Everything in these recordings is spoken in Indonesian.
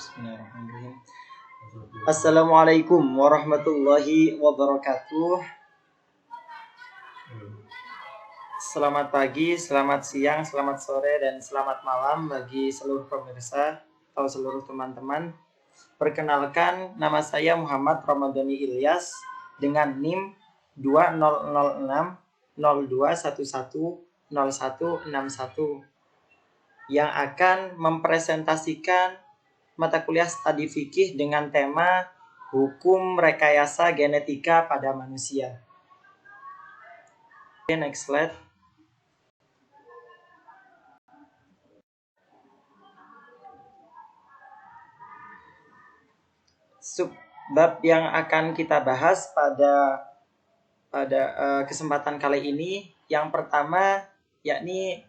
Bismillahirrahmanirrahim. Assalamualaikum warahmatullahi wabarakatuh. Selamat pagi, selamat siang, selamat sore, dan selamat malam bagi seluruh pemirsa atau seluruh teman-teman. Perkenalkan, nama saya Muhammad Ramadhani Ilyas dengan NIM 200602110161 yang akan mempresentasikan mata kuliah studi fikih dengan tema hukum rekayasa genetika pada manusia. Oke, next slide. Subbab yang akan kita bahas pada kesempatan kali ini, yang pertama yakni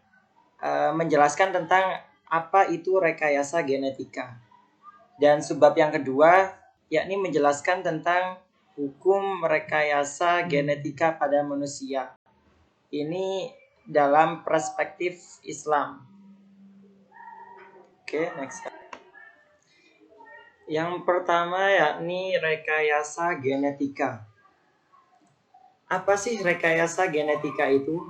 menjelaskan tentang apa itu rekayasa genetika. Dan subbab yang kedua yakni menjelaskan tentang hukum rekayasa genetika pada manusia. Ini dalam perspektif Islam. Oke, next. Yang pertama yakni rekayasa genetika. Apa sih rekayasa genetika itu?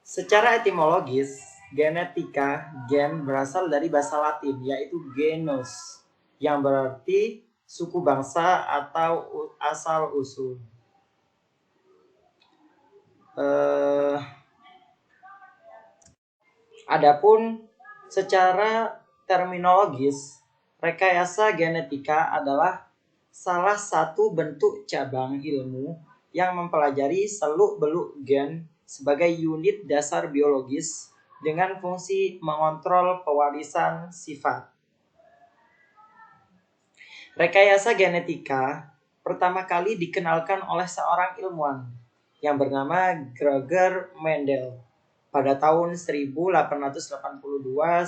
Secara etimologis, genetika, gen berasal dari bahasa Latin, yaitu genus, yang berarti suku bangsa atau asal usul. Adapun secara terminologis, rekayasa genetika adalah salah satu bentuk cabang ilmu yang mempelajari seluk-beluk gen sebagai unit dasar biologis dengan fungsi mengontrol pewarisan sifat. Rekayasa genetika pertama kali dikenalkan oleh seorang ilmuwan yang bernama Gregor Mendel pada tahun 1882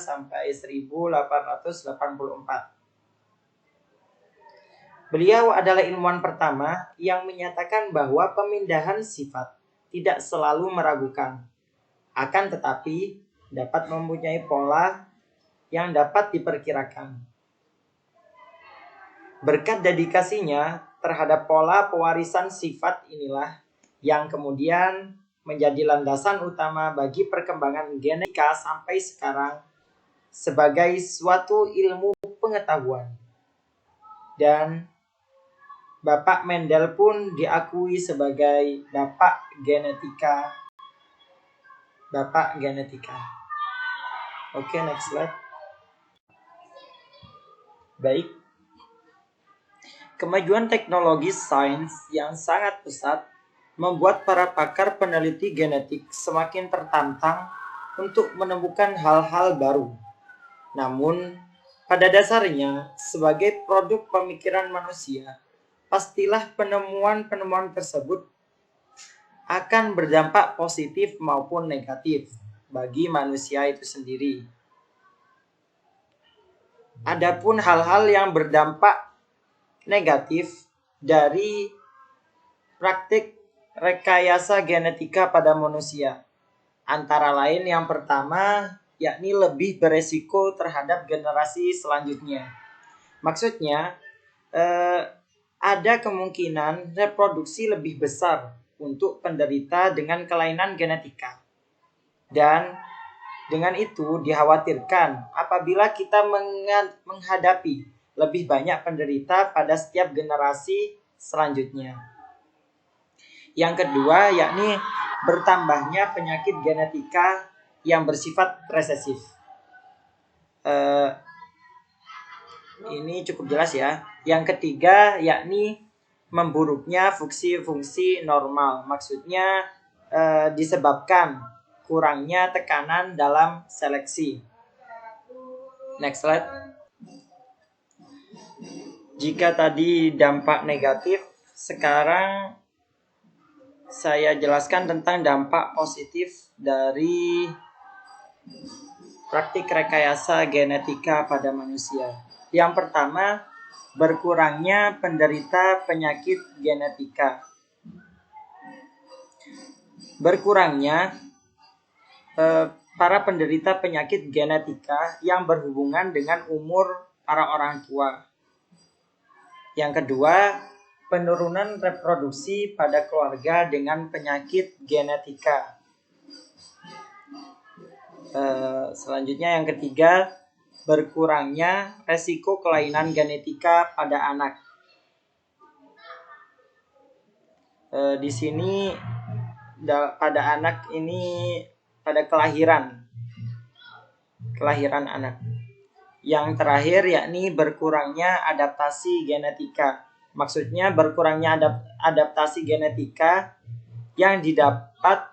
sampai 1884. Beliau adalah ilmuwan pertama yang menyatakan bahwa pemindahan sifat tidak selalu meragukan, akan tetapi dapat mempunyai pola yang dapat diperkirakan. Berkat dedikasinya terhadap pola pewarisan sifat inilah yang kemudian menjadi landasan utama bagi perkembangan genetika sampai sekarang sebagai suatu ilmu pengetahuan. Dan Bapak Mendel pun diakui sebagai Bapak genetika. Oke, next slide. Baik. Kemajuan teknologi sains yang sangat pesat membuat para pakar peneliti genetik semakin tertantang untuk menemukan hal-hal baru. Namun, pada dasarnya, sebagai produk pemikiran manusia, pastilah penemuan-penemuan tersebut akan berdampak positif maupun negatif bagi manusia itu sendiri. Adapun hal-hal yang berdampak negatif dari praktik rekayasa genetika pada manusia, antara lain yang pertama yakni lebih beresiko terhadap generasi selanjutnya. Maksudnya, ada kemungkinan reproduksi lebih besar untuk penderita dengan kelainan genetika. Dan dengan itu dikhawatirkan apabila kita menghadapi lebih banyak penderita pada setiap generasi selanjutnya. Yang kedua yakni bertambahnya penyakit genetika yang bersifat resesif. Ini cukup jelas ya. Yang ketiga yakni memburuknya fungsi-fungsi normal. Maksudnya disebabkan kurangnya tekanan dalam seleksi. Next slide. Jika tadi dampak negatif, sekarang saya jelaskan tentang dampak positif dari praktik rekayasa genetika pada manusia. Yang pertama, berkurangnya penderita penyakit genetika. Berkurangnya para penderita penyakit genetika yang berhubungan dengan umur para orang tua. Yang kedua, penurunan reproduksi pada keluarga dengan penyakit genetika. Selanjutnya yang ketiga, berkurangnya resiko kelainan genetika pada anak. Di sini pada anak ini pada kelahiran anak. Yang terakhir yakni berkurangnya adaptasi genetika. Maksudnya berkurangnya adaptasi genetika yang didapat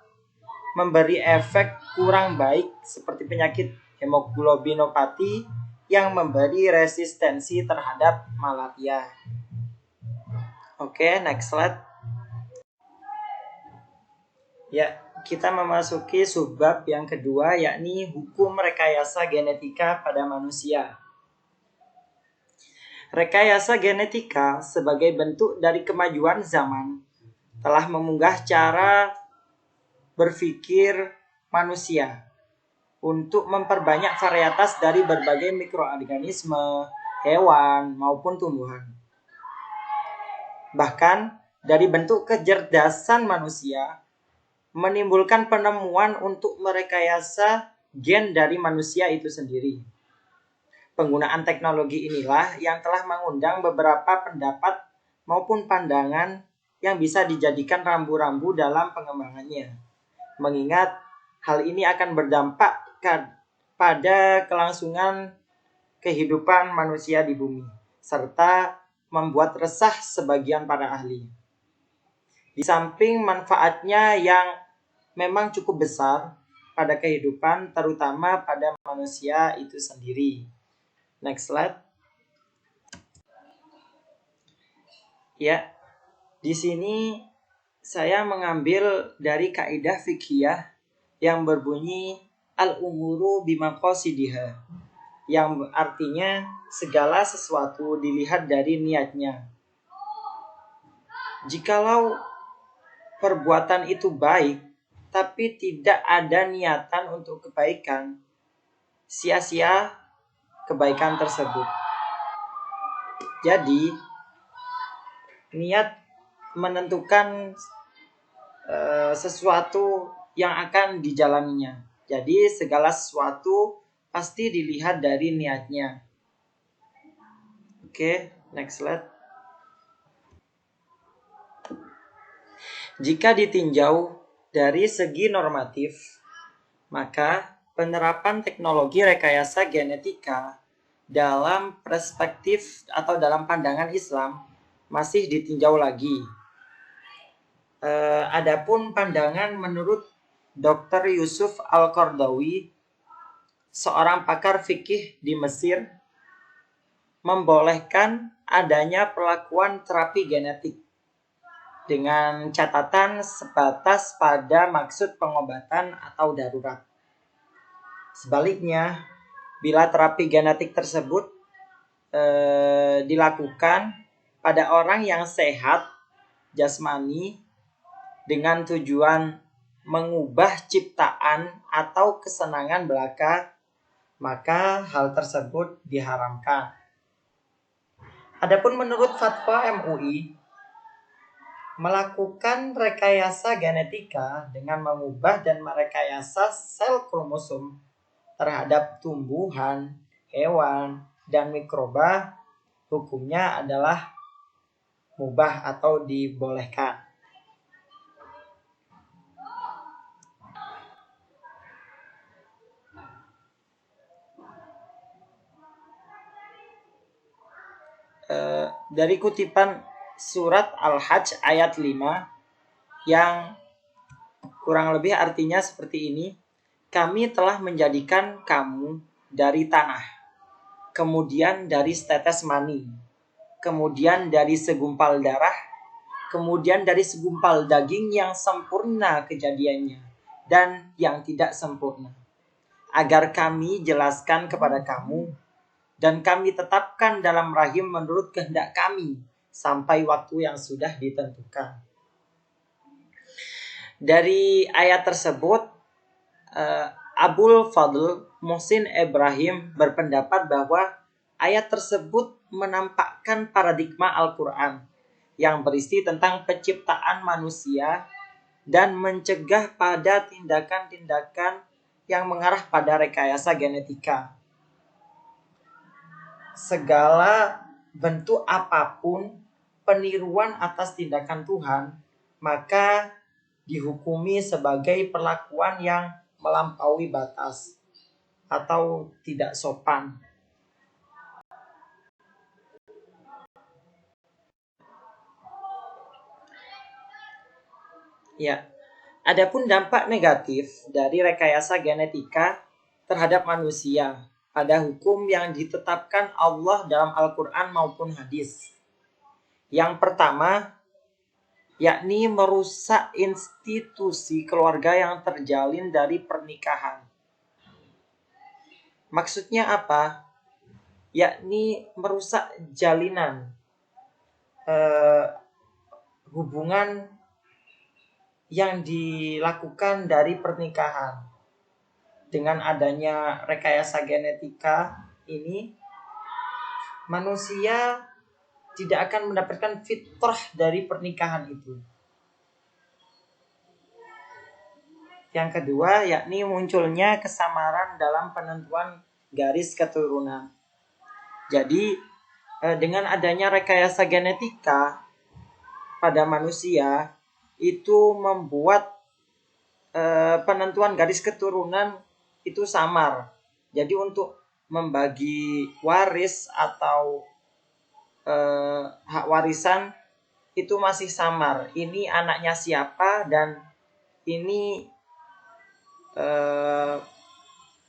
memberi efek kurang baik seperti penyakit hemoglobinopati yang memberi resistensi terhadap malaria. Oke, next slide. Ya, kita memasuki subbab yang kedua yakni hukum rekayasa genetika pada manusia. Rekayasa genetika sebagai bentuk dari kemajuan zaman telah memunggah cara berpikir manusia untuk memperbanyak varietas dari berbagai mikroorganisme, hewan, maupun tumbuhan. Bahkan dari bentuk kecerdasan manusia menimbulkan penemuan untuk merekayasa gen dari manusia itu sendiri. Penggunaan teknologi inilah yang telah mengundang beberapa pendapat maupun pandangan yang bisa dijadikan rambu-rambu dalam pengembangannya. Mengingat hal ini akan berdampak pada kelangsungan kehidupan manusia di bumi, serta membuat resah sebagian para ahli. Di samping manfaatnya yang memang cukup besar pada kehidupan, terutama pada manusia itu sendiri. Next slide. Ya, di sini saya mengambil dari kaidah fiqhiyah yang berbunyi al-umuru bimaqasidiha, yang artinya segala sesuatu dilihat dari niatnya. Jikalau perbuatan itu baik, tapi tidak ada niatan untuk kebaikan, sia-sia kebaikan tersebut. Jadi, niat menentukan sesuatu yang akan dijalaninya. Jadi, segala sesuatu pasti dilihat dari niatnya. Oke, next slide. Jika ditinjau dari segi normatif, maka penerapan teknologi rekayasa genetika dalam perspektif atau dalam pandangan Islam masih ditinjau lagi. Adapun pandangan menurut Dr. Yusuf Al-Qardawi, seorang pakar fikih di Mesir, membolehkan adanya perlakuan terapi genetik dengan catatan sebatas pada maksud pengobatan atau darurat. Sebaliknya, bila terapi genetik tersebut dilakukan pada orang yang sehat jasmani dengan tujuan mengubah ciptaan atau kesenangan belaka, maka hal tersebut diharamkan. Adapun menurut fatwa MUI, melakukan rekayasa genetika dengan mengubah dan merekayasa sel kromosom terhadap tumbuhan, hewan, dan mikroba, hukumnya adalah mubah atau dibolehkan. Dari kutipan surat Al-Hajj ayat 5 yang kurang lebih artinya seperti ini. Kami telah menjadikan kamu dari tanah, kemudian dari setetes mani, kemudian dari segumpal darah, kemudian dari segumpal daging yang sempurna kejadiannya dan yang tidak sempurna, agar kami jelaskan kepada kamu dan kami tetapkan dalam rahim menurut kehendak kami sampai waktu yang sudah ditentukan. Dari ayat tersebut Abul Fadl Muhsin Ibrahim berpendapat bahwa ayat tersebut menampakkan paradigma Al-Quran yang berisi tentang penciptaan manusia dan mencegah pada tindakan-tindakan yang mengarah pada rekayasa genetika. Segala bentuk apapun peniruan atas tindakan Tuhan, maka dihukumi sebagai perlakuan yang melampaui batas atau tidak sopan. Ya, adapun dampak negatif dari rekayasa genetika terhadap manusia pada hukum yang ditetapkan Allah dalam Al-Quran maupun hadis. Yang pertama, yakni merusak institusi keluarga yang terjalin dari pernikahan. Maksudnya apa? Yakni merusak jalinan hubungan yang dilakukan dari pernikahan. Dengan adanya rekayasa genetika ini, manusia tidak akan mendapatkan fitrah dari pernikahan itu. Yang kedua, yakni munculnya kesamaran dalam penentuan garis keturunan. Jadi, dengan adanya rekayasa genetika pada manusia, itu membuat penentuan garis keturunan itu samar. Jadi untuk membagi waris atau hak warisan itu masih samar. Ini anaknya siapa dan ini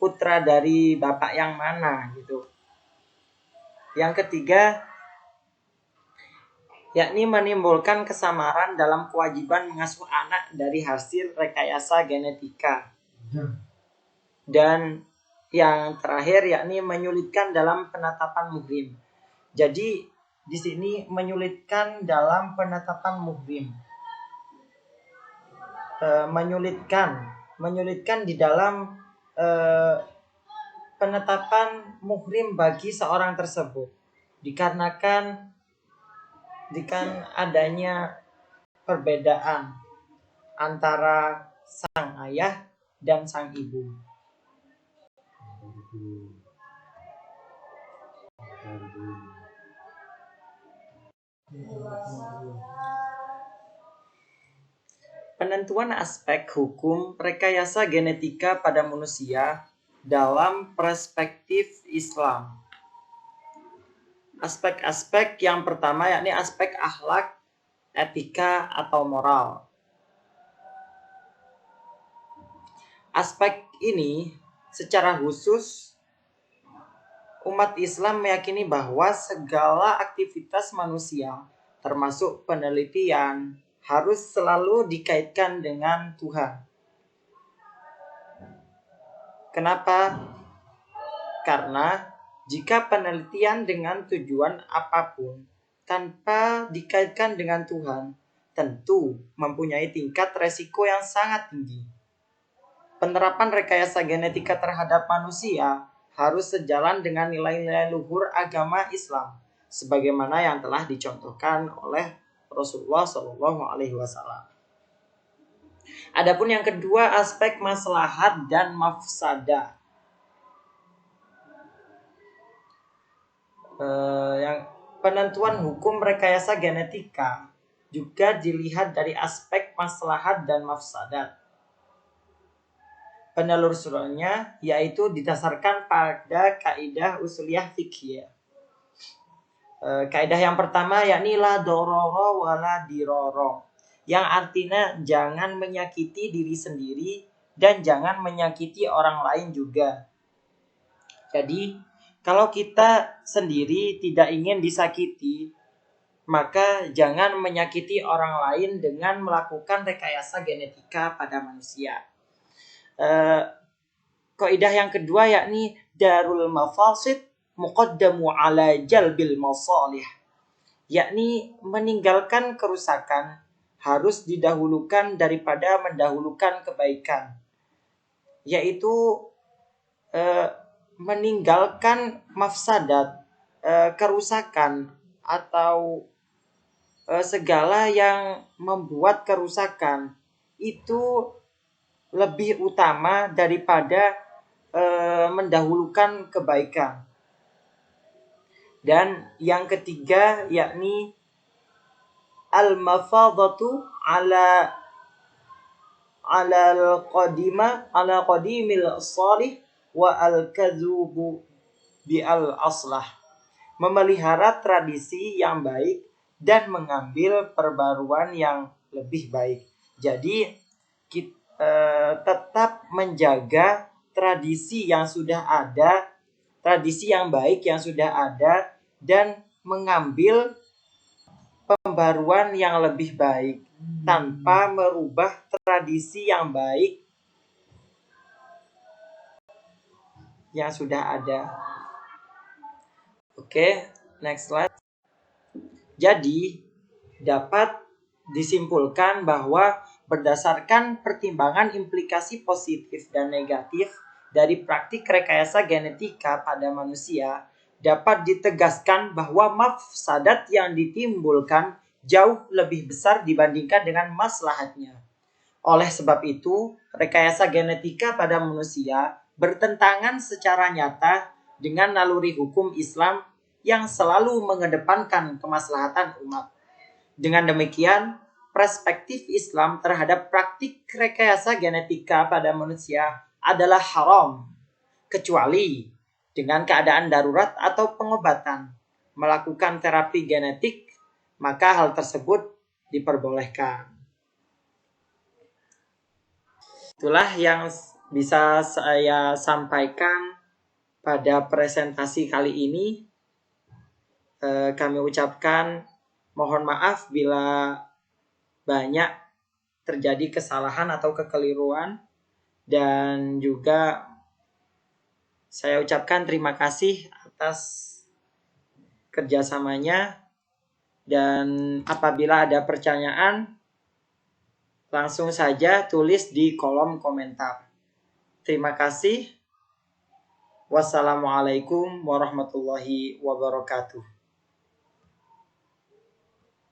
putra dari bapak yang mana gitu. Yang ketiga, yakni menimbulkan kesamaran dalam kewajiban mengasuh anak dari hasil rekayasa genetika. Dan yang terakhir, yakni menyulitkan dalam penetapan muhrim. Jadi di sini menyulitkan dalam penetapan muhrim. Menyulitkan di dalam penetapan muhrim bagi seorang tersebut dikarenakan adanya perbedaan antara sang ayah dan sang ibu. Penentuan aspek hukum rekayasa genetika pada manusia dalam perspektif Islam. Aspek-aspek yang pertama yakni aspek akhlak, etika atau moral. Aspek ini secara khusus umat Islam meyakini bahwa segala aktivitas manusia termasuk penelitian harus selalu dikaitkan dengan Tuhan. Kenapa? Karena jika penelitian dengan tujuan apapun tanpa dikaitkan dengan Tuhan, tentu mempunyai tingkat resiko yang sangat tinggi. Penerapan rekayasa genetika terhadap manusia harus sejalan dengan nilai-nilai luhur agama Islam, sebagaimana yang telah dicontohkan oleh Rasulullah SAW. Adapun yang kedua, aspek maslahat dan mafsadah. Yang penentuan hukum rekayasa genetika juga dilihat dari aspek maslahat dan mafsadat. Penelusurannya yaitu didasarkan pada kaidah usuliyah fikih. Kaidah yang pertama yakni la dororo wala diroro, yang artinya jangan menyakiti diri sendiri dan jangan menyakiti orang lain juga. Jadi kalau kita sendiri tidak ingin disakiti, maka jangan menyakiti orang lain dengan melakukan rekayasa genetika pada manusia. Kaidah yang kedua yakni darul mafasid muqaddamu ala jalbil masalih, yakni meninggalkan kerusakan harus didahulukan daripada mendahulukan kebaikan. yaitu meninggalkan mafsadat, kerusakan atau segala yang membuat kerusakan itu lebih utama daripada mendahulukan kebaikan. Dan yang ketiga yakni al-mafadatu ala qadimil salih wa al-kadzubu bi al-aslah. Memelihara tradisi yang baik dan mengambil perbaruan yang lebih baik. Jadi kita tetap menjaga tradisi yang sudah ada, tradisi yang baik yang sudah ada, dan mengambil pembaruan yang lebih baik tanpa merubah tradisi yang baik yang sudah ada. Oke, next slide. Jadi, dapat disimpulkan bahwa berdasarkan pertimbangan implikasi positif dan negatif dari praktik rekayasa genetika pada manusia, dapat ditegaskan bahwa mafsadat yang ditimbulkan jauh lebih besar dibandingkan dengan maslahatnya. Oleh sebab itu, rekayasa genetika pada manusia bertentangan secara nyata dengan naluri hukum Islam yang selalu mengedepankan kemaslahatan umat. Dengan demikian, perspektif Islam terhadap praktik rekayasa genetika pada manusia adalah haram, kecuali dengan keadaan darurat atau pengobatan. Melakukan terapi genetik, maka hal tersebut diperbolehkan. Itulah yang bisa saya sampaikan pada presentasi kali ini. Kami ucapkan mohon maaf bila banyak terjadi kesalahan atau kekeliruan, dan juga saya ucapkan terima kasih atas kerjasamanya, dan apabila ada pertanyaan langsung saja tulis di kolom komentar. Terima kasih. Wassalamualaikum warahmatullahi wabarakatuh.